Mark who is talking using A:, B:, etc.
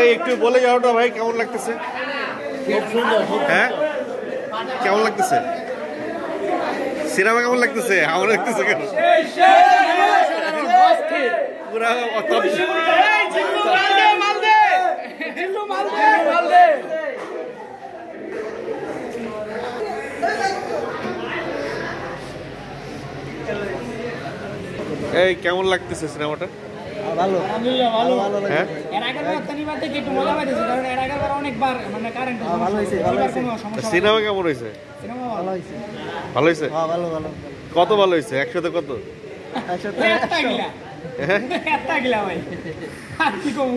A: ভাই একটু বলে যাও না ভাই, কেমন লাগতেছে?
B: খুব সুন্দর।
A: হ্যাঁ, কেমন লাগতেছে সিনেমা? কেমন লাগতেছে? আমার লাগতেছে কেন পুরা এই কেমন লাগতেছে সিনেমাটা?
C: ভালো, আলহামদুলিল্লাহ ভালো।
A: হ্যাঁ,
C: এর আগের বার শনিবার থেকে একটু মজা পাইতেছি, কারণ এর আগের বার অনেকবার মানে কারেন্ট
D: ভালো হয়েছে, ভালো হয়েছে।
A: সিনেমা কেমন হয়েছে?
C: সিনেমা
D: ভালো হয়েছে।
A: ভালো হয়েছে?
D: হ্যাঁ, ভালো ভালো।
A: কত ভালো হয়েছে? 100-তে কত?
D: একসাথে
C: একটা গিলা
A: হ্যাঁ,
C: একটা গিলা ভাই, আর কি কম